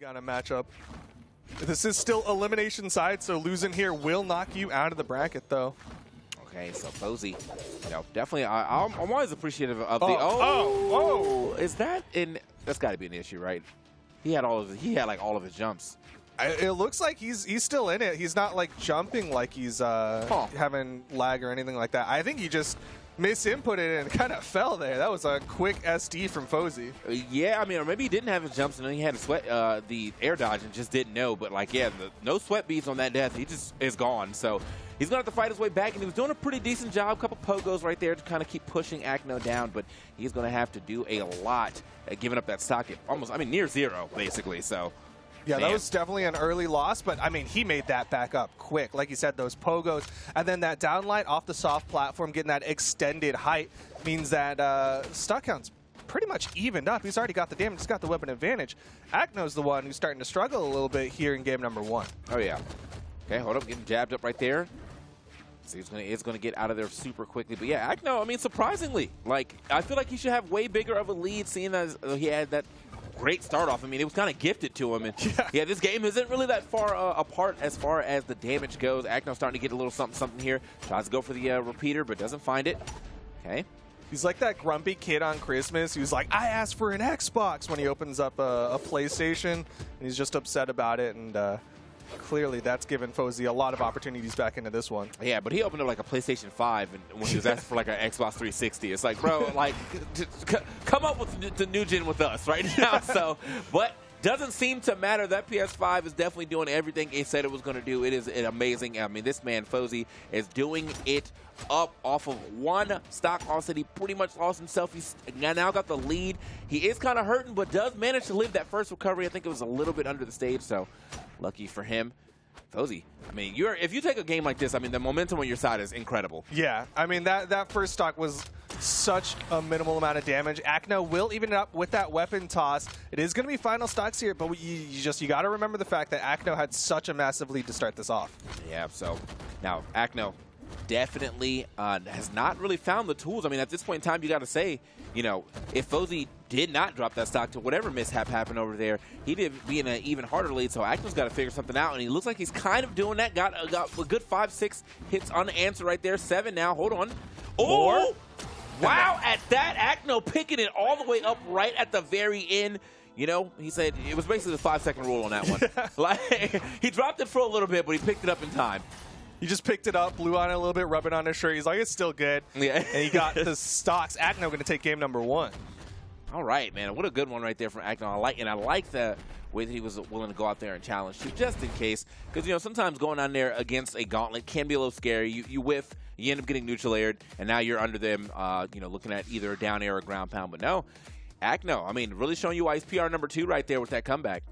gonna match up. This is still elimination side, so losing here will knock you out of the bracket, though. Okay, so Fozey, definitely. I'm always appreciative of the. Is that in? That's got to be an issue, right? He had like all of his jumps. It looks like he's still in it. He's not like jumping like he's having lag or anything like that. I think he just misinputted and kind of fell there. That was a quick SD from Fozey. Yeah, I mean, or maybe he didn't have his jumps and then he had the air dodge and just didn't know. But like, yeah, no sweat beads on that death. He just is gone. So he's gonna have to fight his way back, and he was doing a pretty decent job. A couple pogos right there to kind of keep pushing Acno down, but he's gonna have to do a lot at giving up that stock at almost, I mean, near zero basically. So. Yeah, that was definitely an early loss, but I mean, he made that back up quick. Like you said, those pogos, and then that downlight off the soft platform, getting that extended height, means that stock count's pretty much evened up. He's already got the damage, he's got the weapon advantage. Acno's the one who's starting to struggle a little bit here in game number 1. Oh, yeah. Okay, hold up, getting jabbed up right there. So he's gonna get out of there super quickly. But yeah, Acno, I mean, surprisingly, like, I feel like he should have way bigger of a lead, seeing as he had that great start off. I mean, it was kind of gifted to him. And yeah, this game isn't really that far apart as far as the damage goes. Acno's starting to get a little something here. Tries to go for the repeater, but doesn't find it. Okay. He's like that grumpy kid on Christmas who's like, I asked for an Xbox when he opens up a PlayStation, and he's just upset about it. And clearly that's given Fozey a lot of opportunities back into this one. Yeah, but he opened up like a PlayStation 5 and when he was asking for like an Xbox 360. It's like, bro, like, come up with the new gen with us right now. So, but doesn't seem to matter. That PS5 is definitely doing everything it said it was going to do. It is amazing. I mean, this man, Fozey, is doing it up off of one stock loss that he pretty much lost himself. He's now got the lead. He is kind of hurting, but does manage to live that first recovery. I think it was a little bit under the stage, so lucky for him. Fozey, I mean, if you take a game like this, I mean, the momentum on your side is incredible. Yeah, I mean, that first stock was such a minimal amount of damage. Acno will even it up with that weapon toss. It is going to be final stocks here, but you got to remember the fact that Acno had such a massive lead to start this off. Yeah, so now Acno definitely has not really found the tools. I mean, at this point in time, you got to say, you know, if Fozey did not drop that stock to whatever mishap happened over there, he did be in an even harder lead. So Acno's got to figure something out, and he looks like he's kind of doing that. Got a good 5-6 hits unanswered right there. 7 now. Hold on. Oh! Wow, at that, Acno picking it all the way up right at the very end. You know, he said it was basically the 5-second rule on that one. Like, he dropped it for a little bit, but he picked it up in time. He just picked it up, blew on it a little bit, rubbing on his shirt. He's like, it's still good. Yeah. And he got the stocks. Acno going to take game number 1. All right, man. What a good one right there from Acno. I like the way that he was willing to go out there and challenge you, just in case. Because, you know, sometimes going on there against a gauntlet can be a little scary. You whiff, you end up getting neutral aired, and now you're under them, you know, looking at either a down air or ground pound. But no, Acno, I mean, really showing you why he's PR number 2 right there with that comeback.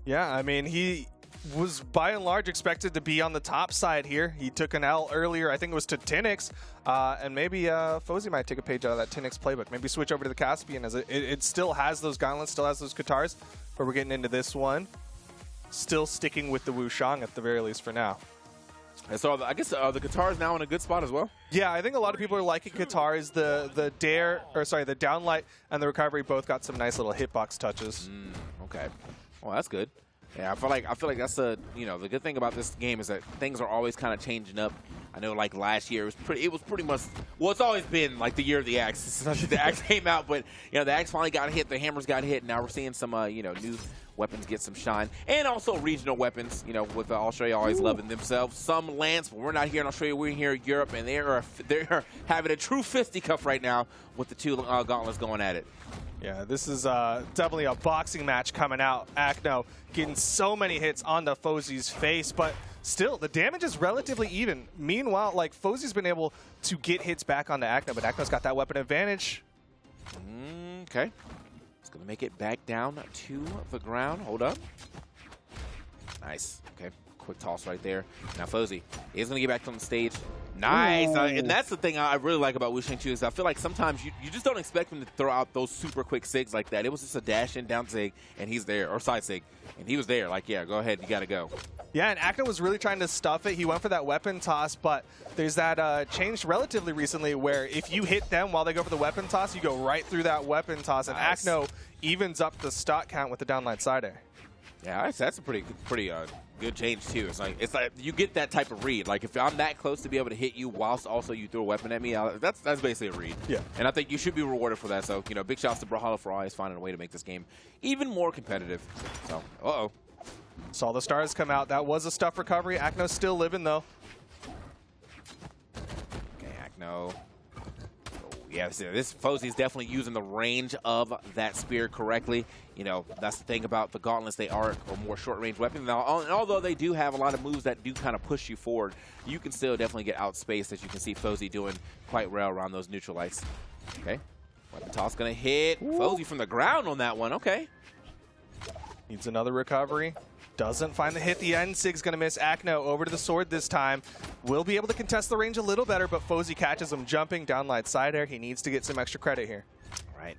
Yeah, I mean, he was by and large expected to be on the top side here. He took an L earlier, I think it was to Tinix, and maybe Fozey might take a page out of that Tinix playbook. Maybe switch over to the Caspian, as it still has those gauntlets, still has those guitars, but we're getting into this one. Still sticking with the Wushang at the very least for now. And so I guess the guitar is now in a good spot as well. Yeah, I think a lot of people are liking guitars. The downlight and the recovery both got some nice little hitbox touches. Okay, well that's good. Yeah, I feel like that's the good thing about this game is that things are always kind of changing up. I know, like last year, it was pretty much, well, it's always been like the year of the axe. Since the axe came out, but you know, the axe finally got hit, the hammers got hit, and now we're seeing some new weapons get some shine, and also regional weapons. You know, with Australia always loving themselves some lance, but we're not here in Australia. We're here in Europe, and they're having a true fisticuff right now with the two gauntlets going at it. Yeah, this is definitely a boxing match coming out. Acno getting so many hits onto Fozey's face, but still, the damage is relatively even. Meanwhile, like, Fozey's been able to get hits back onto Acno, but Acno's got that weapon advantage. Okay. It's going to make it back down to the ground. Hold up. Nice. Okay. Quick toss right there. Now Fozey is going to get back on the stage. Nice. And that's the thing I really like about Wushang Chu is I feel like sometimes you just don't expect him to throw out those super quick sigs like that. It was just a dash in down sig, and he's there, or side sig, and he was there. Like, yeah, go ahead. You got to go. Yeah, and Acno was really trying to stuff it. He went for that weapon toss, but there's that changed relatively recently where if you hit them while they go for the weapon toss, you go right through that weapon toss, and nice. Acno evens up the stock count with the downline side air. Yeah, that's a pretty good change too. It's like you get that type of read. Like if I'm that close to be able to hit you whilst also you throw a weapon at me, that's basically a read. Yeah. And I think you should be rewarded for that. So big shouts to Brawlhalla for always finding a way to make this game even more competitive. So saw the stars come out. That was a stuff recovery. Acno's still living though. Okay, Acno. Yeah, this Fozey's definitely using the range of that spear correctly. That's the thing about the gauntlets. They are a more short-range weapon. Now, and although they do have a lot of moves that do kind of push you forward, you can still definitely get outspaced, as you can see Fozey doing quite well around those neutral lights. Okay. Weapon toss going to hit Fozey from the ground on that one. Okay. Needs another recovery. Doesn't find the hit. The N-Sig's going to miss. Acno over to the sword this time. Will be able to contest the range a little better, but Fozey catches him jumping. Downlight side air. He needs to get some extra credit here. Right.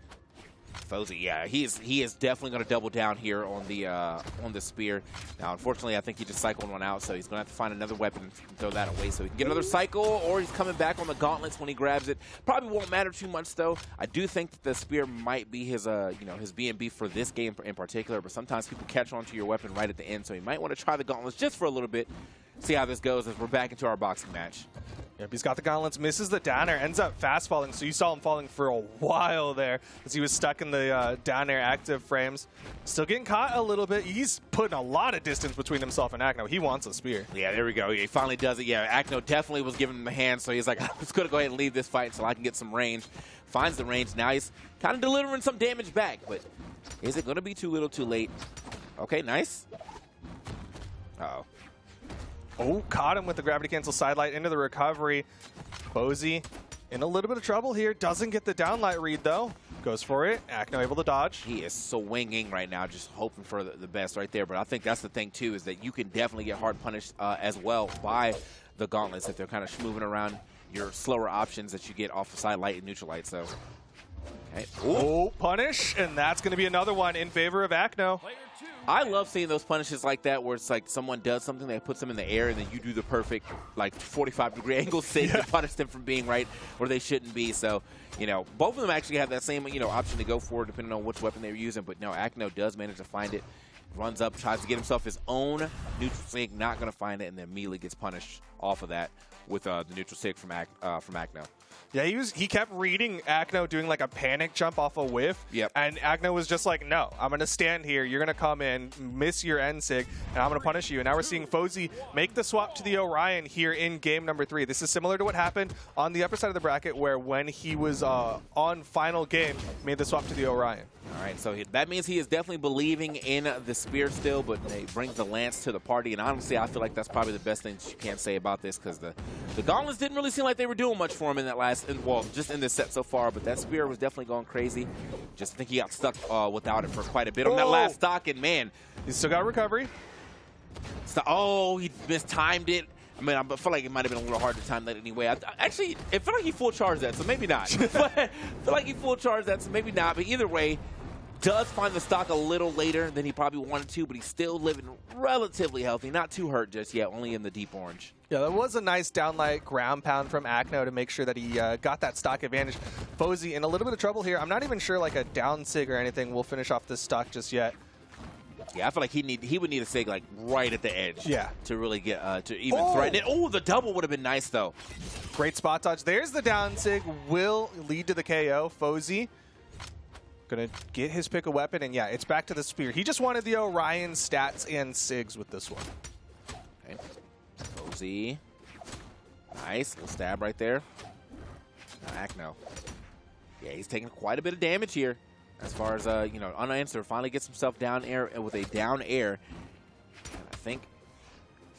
Fozey, yeah, he is definitely going to double down here on the spear. Now, unfortunately, I think he just cycled one out, so he's going to have to find another weapon and throw that away so he can get another cycle, or he's coming back on the gauntlets when he grabs it. Probably won't matter too much, though. I do think that the spear might be his his B&B for this game in particular, but sometimes people catch onto your weapon right at the end, so he might want to try the gauntlets just for a little bit, see how this goes as we're back into our boxing match. Yep, he's got the gauntlets, misses the down air, ends up fast falling. So you saw him falling for a while there as he was stuck in the down air active frames. Still getting caught a little bit. He's putting a lot of distance between himself and Acno. He wants a spear. Yeah, there we go. He finally does it. Yeah, Acno definitely was giving him a hand, so he's like, I'm just going to go ahead and leave this fight so I can get some range. Finds the range. Now he's kind of delivering some damage back, but is it going to be too little too late? Okay, nice. Uh-oh. Oh, caught him with the gravity cancel sidelight into the recovery. Fozey in a little bit of trouble here. Doesn't get the downlight read, though. Goes for it. Acno able to dodge. He is swinging right now, just hoping for the best right there. But I think that's the thing, too, is that you can definitely get hard punished as well by the gauntlets if they're kind of moving around your slower options that you get off the side light and neutral light. So, okay. Oh, punish. And that's going to be another one in favor of Acno. I love seeing those punishes like that where it's like someone does something that puts them in the air and then you do the perfect like 45-degree angle sig to punish them from being right where they shouldn't be. So, both of them actually have that same, option to go for depending on which weapon they're using. But no, Acno does manage to find it, runs up, tries to get himself his own neutral sig, not going to find it, and then immediately gets punished off of that with the neutral sig from Acno. Yeah, he kept reading Acno doing like a panic jump off a whiff. Yep. And Acno was just like, no, I'm going to stand here. You're going to come in, miss your N-Sig, and I'm going to punish you. And now we're seeing Fozey make the swap to the Orion here in game number 3. This is similar to what happened on the upper side of the bracket where when he was on final game, made the swap to the Orion. All right, so that means he is definitely believing in the spear still, but he brings the lance to the party. And honestly, I feel like that's probably the best thing you can say about this because the gauntlets didn't really seem like they were doing much for him in that just in this set so far. But that spear was definitely going crazy. Just think he got stuck without it for quite a bit on that last stock. And man, he's still got recovery. He mistimed it. I mean, I feel like it might have been a little hard to time that anyway. Actually, it felt like he full charged that, so maybe not. But I feel like he full charged that, so maybe not. But either way, does find the stock a little later than he probably wanted to, but he's still living relatively healthy. Not too hurt just yet, only in the deep orange. Yeah, that was a nice downlight ground pound from Acno to make sure that he got that stock advantage. Fozey in a little bit of trouble here. I'm not even sure like a down sig or anything will finish off this stock just yet. Yeah, I feel like he would need a sig like right at the edge. Yeah. To really get to even threaten it. Oh, the double would have been nice though. Great spot dodge. There's the down sig. Will lead to the KO. Fozey gonna get his pick of weapon, and yeah, it's back to the spear. He just wanted the Orion stats and sigs with this one. Okay. Fozey. Nice. Little stab right there. Acno. Yeah, he's taking quite a bit of damage here. As far as, unanswered, finally gets himself down air with a down air. And I think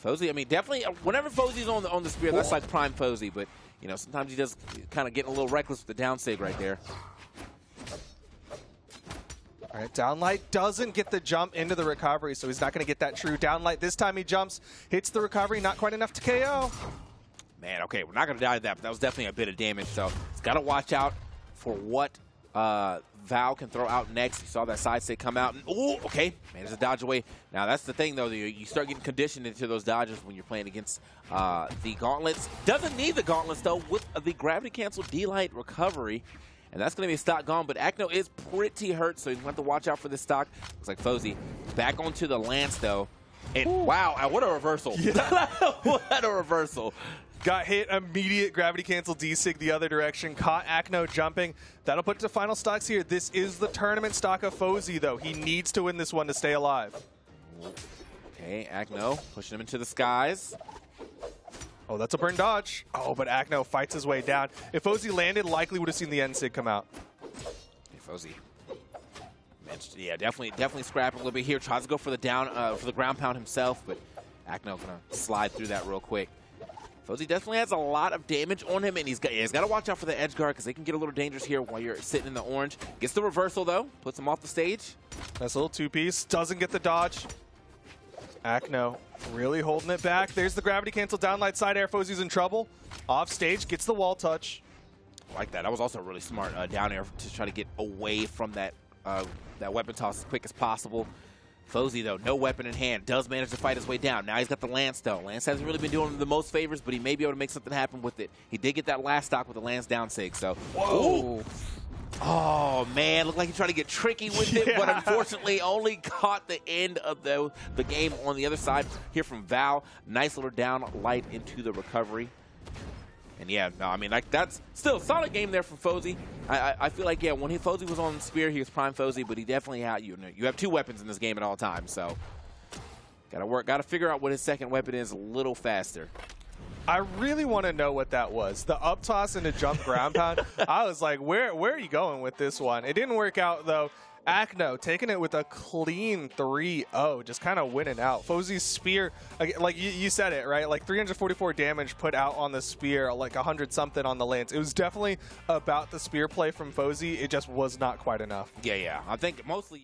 Fozey, I mean, definitely, whenever Fozey's on the spear, that's like prime Fozey. But, sometimes he does kind of get a little reckless with the down sig right there. All right, downlight doesn't get the jump into the recovery, so he's not going to get that true downlight. This time he jumps, hits the recovery, not quite enough to KO. Man, okay, we're not going to die to that, but that was definitely a bit of damage. So he's got to watch out for what Val can throw out next. You saw that side stick come out. And, oh, okay. Managed to dodge away. Now, that's the thing, though. You start getting conditioned into those dodges when you're playing against the gauntlets. Doesn't need the gauntlets, though, with the gravity cancel D-light recovery. and that's going to be a stock gone. But Acno is pretty hurt, so he's going to have to watch out for this stock. Looks like Fozey back onto the Lance, though. And wow, what a reversal. Yeah. What a reversal. Got hit, immediate gravity cancel D-Sig the other direction, caught Acno jumping. That'll put it to final stocks here. This is the tournament stock of Fozey, though. He needs to win this one to stay alive. Okay, Acno pushing him into the skies. Oh, that's a burn dodge. Oh, but Acno fights his way down. If Fozey landed, likely would have seen the N-Sig come out. Hey, Fozey. Yeah, definitely scrapping a little bit here. Tries to go for the down, for the ground pound himself, but Acno gonna slide through that real quick. Fozey definitely has a lot of damage on him, and he's got to watch out for the edge guard because they can get a little dangerous here while you're sitting in the orange. Gets the reversal, though. Puts him off the stage. That's a little two-piece. Doesn't get the dodge. Acno really holding it back. There's the gravity cancel downlight side air. Fozey's in trouble. Off stage, gets the wall touch. I like that. That was also really smart down air to try to get away from that that weapon toss as quick as possible. Fozey, though, no weapon in hand, does manage to fight his way down. Now he's got the Lance, though. Lance hasn't really been doing him the most favors, but he may be able to make something happen with it. He did get that last stock with the Lance down sig, so. Whoa! Oh, man, looked like he tried to get tricky with it, but unfortunately only caught the end of the game on the other side. Here from Val, nice little down light into the recovery. And yeah, no, I mean, like, that's still a solid game there from Fozey. I feel like, yeah, when Fozey was on Spear, he was prime Fozey, but he definitely had, you have two weapons in this game at all times, so gotta figure out what his second weapon is a little faster. I really want to know what that was. The up toss and the jump ground pound. I was like, where are you going with this one? It didn't work out, though. Acno taking it with a clean 3-0, just kind of winning out. Fozey's spear, like you said it, right? Like 344 damage put out on the spear, like 100-something on the Lance. It was definitely about the spear play from Fozey. It just was not quite enough. Yeah. I think mostly...